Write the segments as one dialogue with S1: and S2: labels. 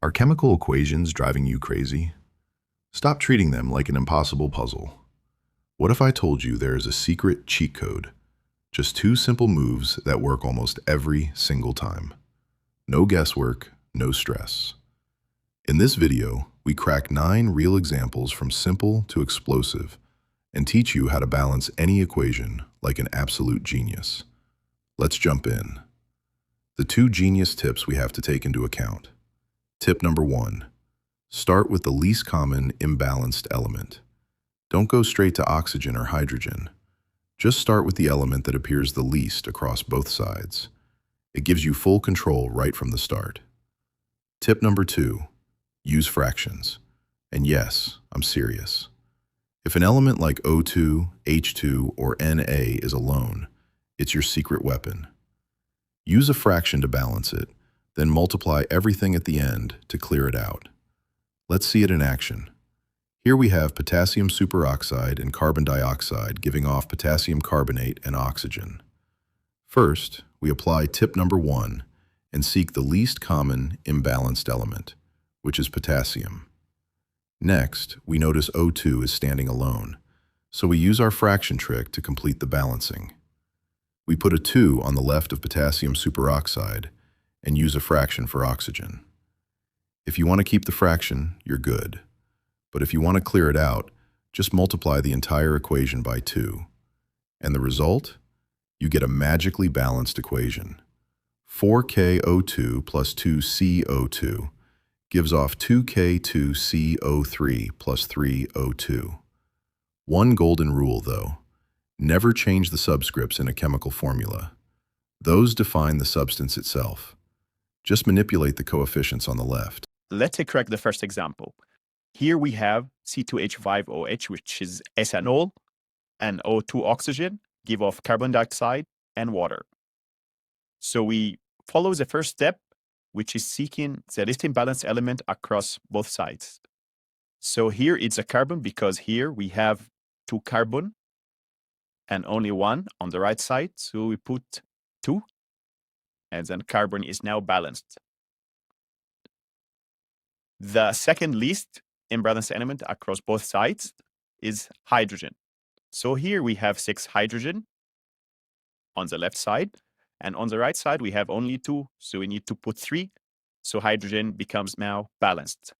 S1: Are chemical equations driving you crazy? Stop treating them like an impossible puzzle. What if I told you there is a secret cheat code? Just two simple moves that work almost every single time. No guesswork, no stress. In this video, we crack 9 real examples from simple to explosive and teach you how to balance any equation like an absolute genius. Let's jump in. The 2 genius tips we have to take into account. Tip number 1. Start with the least common imbalanced element. Don't go straight to oxygen or hydrogen. Just start with the element that appears the least across both sides. It gives you full control right from the start. Tip number 2. Use fractions. And yes, I'm serious. If an element like O2, H2, or Na is alone, it's your secret weapon. Use a fraction to balance it, then multiply everything at the end to clear it out. Let's see it in action. Here we have potassium superoxide and carbon dioxide giving off potassium carbonate and oxygen. First, we apply tip number 1 and seek the least common imbalanced element, which is potassium. Next, we notice O2 is standing alone, so we use our fraction trick to complete the balancing. We put a 2 on the left of potassium superoxide and use a fraction for oxygen. If you want to keep the fraction, you're good. But if you want to clear it out, just multiply the entire equation by 2. And the result? You get a magically balanced equation. 4KO2 plus 2CO2 gives off 2K2CO3 plus 3O2. One golden rule, though. Never change the subscripts in a chemical formula. Those define the substance itself. Just manipulate the coefficients on the left.
S2: Let's correct the first example. Here we have C2H5OH, which is ethanol, and O2 oxygen, give off carbon dioxide and water. So we follow the first step, which is seeking the least imbalanced element across both sides. So here it's a carbon because here we have 2 carbon and only 1 on the right side. So we put 2, and then carbon is now balanced. The second least imbalanced element across both sides is hydrogen. So here we have 6 hydrogen on the left side, and on the right side we have only 2, so we need to put 3, so hydrogen becomes now balanced.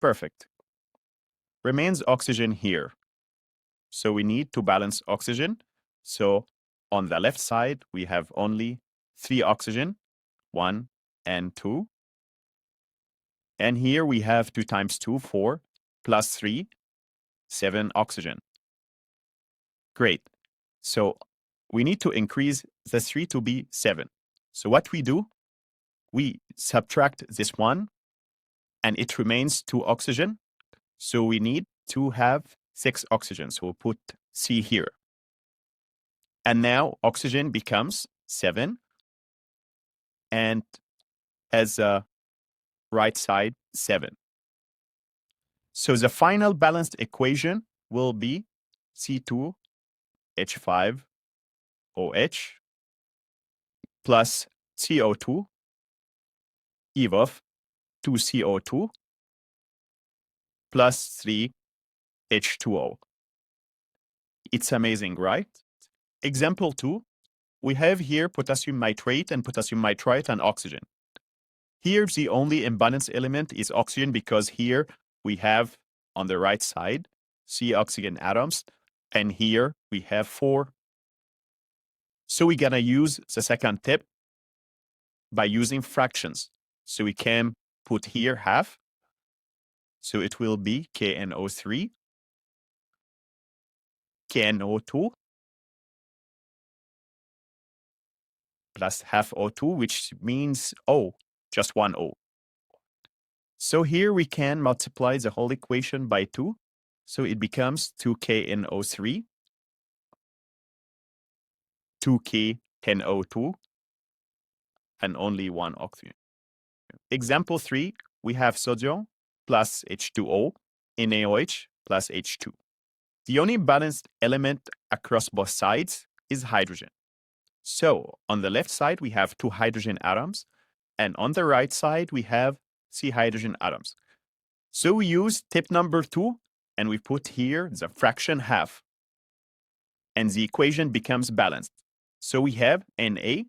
S2: Perfect. Remains oxygen here. So we need to balance oxygen. So on the left side we have only 3 oxygen, 1 and 2. And here we have 2 times 2, 4, plus 3, 7 oxygen. Great. So we need to increase the 3 to be 7. So what we do, we subtract this 1, and it remains 2 oxygen. So we need to have 6 oxygen. So we'll put C here. And now oxygen becomes 7, and as a right side 7. So the final balanced equation will be C2H5OH plus CO2 give off 2CO2 plus 3H2O. It's amazing, right? Example 2, we have here potassium nitrate and potassium nitrite and oxygen. Here, the only imbalanced element is oxygen because here we have on the right side 3 oxygen atoms, and here we have 4. So we're gonna use the second tip by using fractions. So we can put here half. So it will be KNO3, KNO2, plus half O2, which means O. Just 1 O. So here we can multiply the whole equation by 2. So it becomes 2KNO3, 2KNO2, and only 1 oxygen. Example 3, we have sodium plus H2O, NaOH plus H2. The only balanced element across both sides is hydrogen. So on the left side, we have 2 hydrogen atoms, and on the right side, we have C hydrogen atoms. So we use tip number 2, and we put here the fraction half. And the equation becomes balanced. So we have Na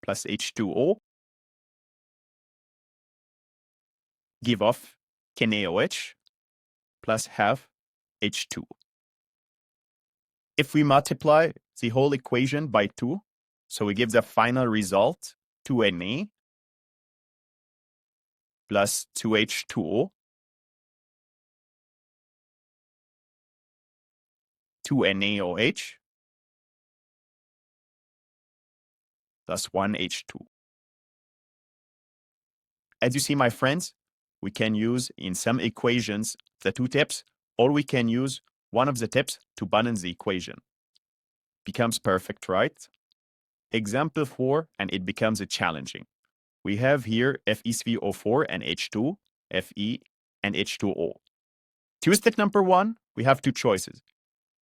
S2: plus H2O give off KNaOH plus half H2. If we multiply the whole equation by 2, so we give the final result 2Na plus 2H2O, 2NaOH plus 1H2. As you see, my friends, we can use in some equations the 2 tips, or we can use one of the tips to balance the equation. Becomes perfect, right? Example 4, and it becomes challenging. We have here FeCO4 and H2, Fe and H2O. To use step number 1, we have 2 choices.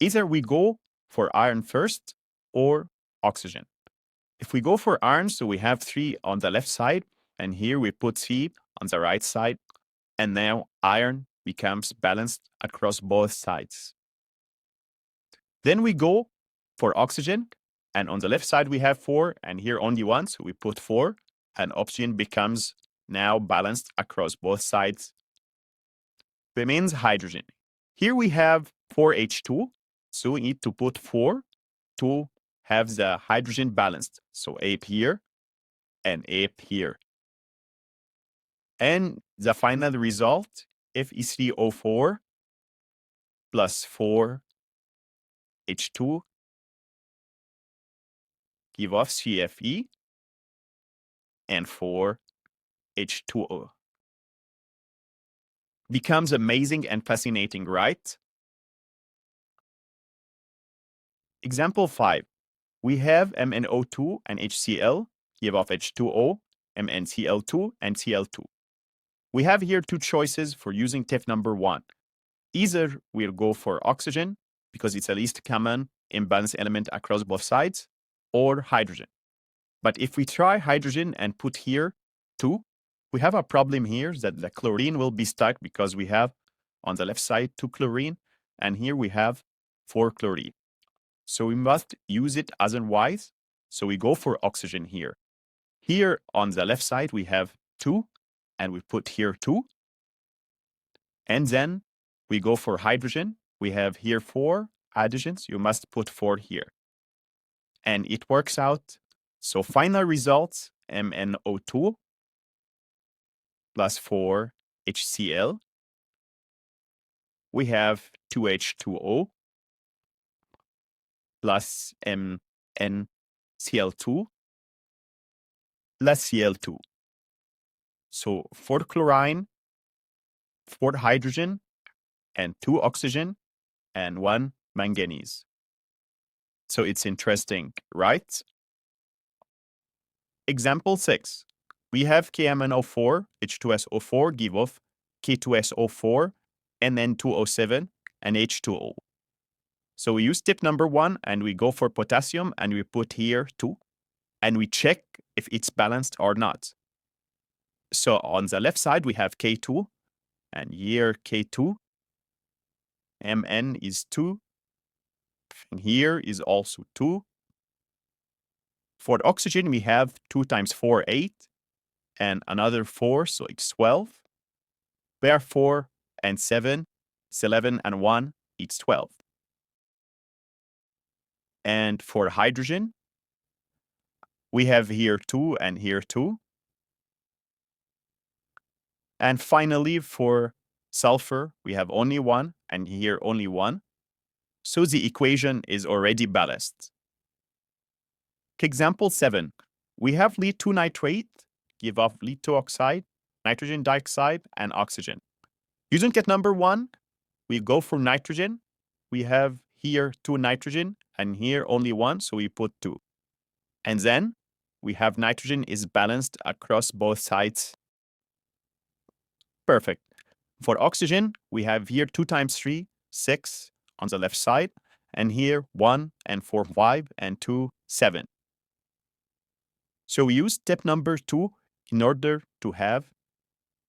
S2: Either we go for iron first or oxygen. If we go for iron, so we have 3 on the left side, and here we put 3 on the right side, and now iron becomes balanced across both sides. Then we go for oxygen, and on the left side we have 4, and here only 1, so we put 4, and oxygen becomes now balanced across both sides. Remains hydrogen. Here we have 4H2, so we need to put 4 to have the hydrogen balanced. So 8 here and 8 here. And the final result, FeCO4 plus 4H2 give off CFE and 4H2O. Becomes amazing and fascinating, right? Example 5. We have MnO2 and HCl give off H2O, MnCl2 and Cl2. We have here 2 choices for using tip number 1. Either we'll go for oxygen, because it's the least common imbalanced element across both sides, or hydrogen. But if we try hydrogen and put here 2, we have a problem here that the chlorine will be stuck because we have on the left side 2 chlorine, and here we have 4 chlorine. So we must use it otherwise. So we go for oxygen here. Here on the left side we have 2, and we put here 2. And then we go for hydrogen. We have here 4 hydrogens. You must put 4 here. And it works out. So final results, MnO2 plus 4 HCl. We have 2H2O plus MnCl2 plus Cl2. So 4 chlorine, 4 hydrogen, and 2 oxygen, and 1 manganese. So it's interesting, right? Example 6. We have KMnO4, H2SO4 give off K2SO4, NN2O7, and H2O. So we use tip number 1, and we go for potassium, and we put here 2, and we check if it's balanced or not. So on the left side, we have K2, and here K2, Mn is 2, and here is also 2. For the oxygen, we have 2 times 4, 8, and another 4, so it's 12. Where 4 and 7, it's 11, and 1, it's 12. And for hydrogen, we have here 2 and here 2. And finally, for sulfur, we have only 1, and here only 1. So the equation is already balanced. Example 7. We have lead 2 nitrate, give off lead 2 oxide, nitrogen dioxide, and oxygen. Using tip number 1, we go for nitrogen. We have here 2 nitrogen, and here only 1, so we put 2. And then we have nitrogen is balanced across both sides. Perfect. For oxygen, we have here 2 times 3, 6 on the left side, and here 1 and 4, 5, and 2, 7. So we use step number 2 in order to have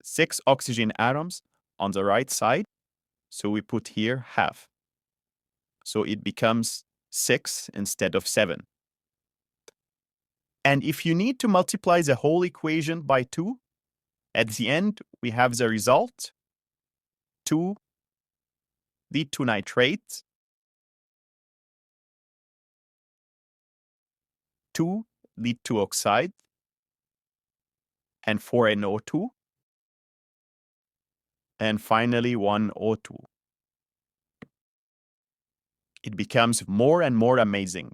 S2: 6 oxygen atoms on the right side, so we put here half. So it becomes 6 instead of 7. And if you need to multiply the whole equation by 2, at the end we have the result: 2 lead to nitrate, 2 lead to oxide, and 4NO2, and finally 1O2. It becomes more and more amazing.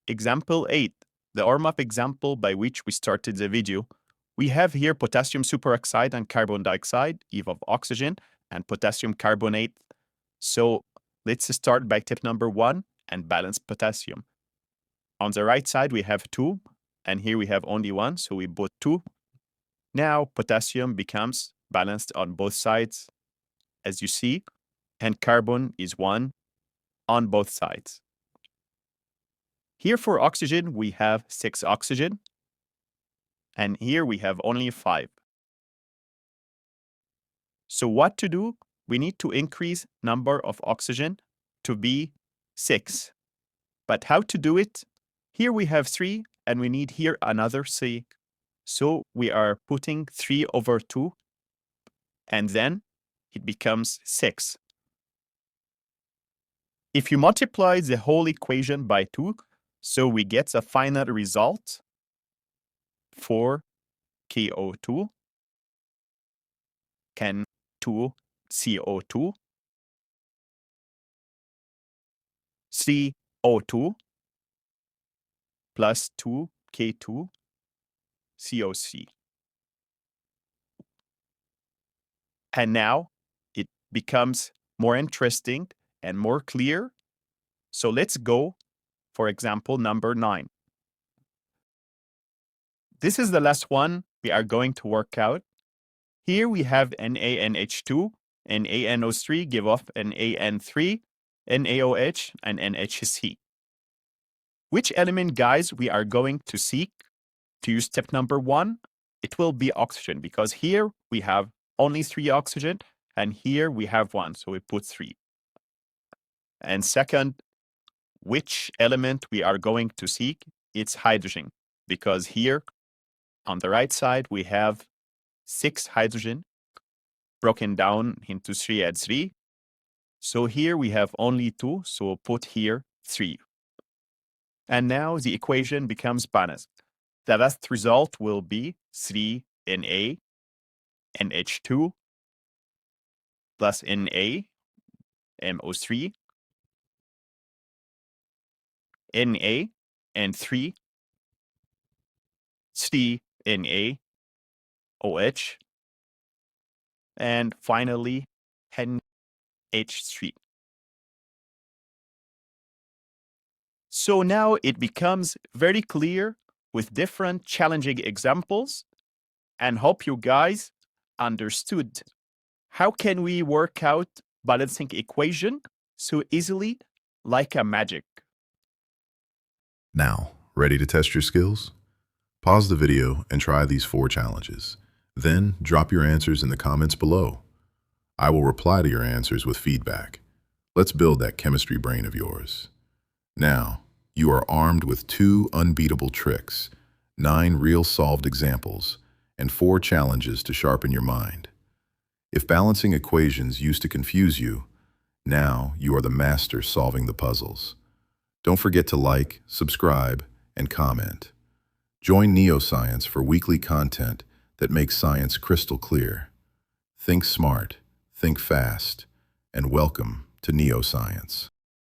S2: Example 8, the warm-up example by which we started the video. We have here potassium superoxide and carbon dioxide, Eve of oxygen, and potassium carbonate. So let's start by tip number 1 and balance potassium. On the right side, we have 2, and here we have only 1, so we put 2. Now potassium becomes balanced on both sides, as you see, and carbon is 1 on both sides. Here for oxygen, we have 6 oxygen, and here we have only 5. So what to do? We need to increase number of oxygen to be 6. But how to do it? Here we have 3, and we need here another 3. So we are putting 3 over 2, and then it becomes 6. If you multiply the whole equation by 2, so we get the final result: 4 KO2 can 2 CO2, 3 O2 plus 2 K2 COC. And now it becomes more interesting and more clear. So let's go for example number 9. This is the last one we are going to work out. Here we have NaNH2 and NaNO3 give off NaN3, NaOH, and NHC. Which element, guys, we are going to seek to use step number 1? It will be oxygen, because here we have only 3 oxygen, and here we have 1, so we put 3. And second, which element we are going to seek? It's hydrogen, because here on the right side we have 6 hydrogen broken down into 3 and 3. So here we have only 2, so we'll put here 3. And now the equation becomes balanced. The last result will be 3Na NH2 plus Na MO3 Na and 3 Na OH, and finally NH3. So now it becomes very clear with different challenging examples, and hope you guys understood how can we work out balancing equation so easily like a magic.
S1: Now, ready to test your skills? Pause the video and try these 4 challenges. Then drop your answers in the comments below. I will reply to your answers with feedback. Let's build that chemistry brain of yours. Now, you are armed with 2 unbeatable tricks, 9 real solved examples, and 4 challenges to sharpen your mind. If balancing equations used to confuse you, now you are the master solving the puzzles. Don't forget to like, subscribe, and comment. Join Neoscience for weekly content that makes science crystal clear. Think smart, think fast, and welcome to Neoscience.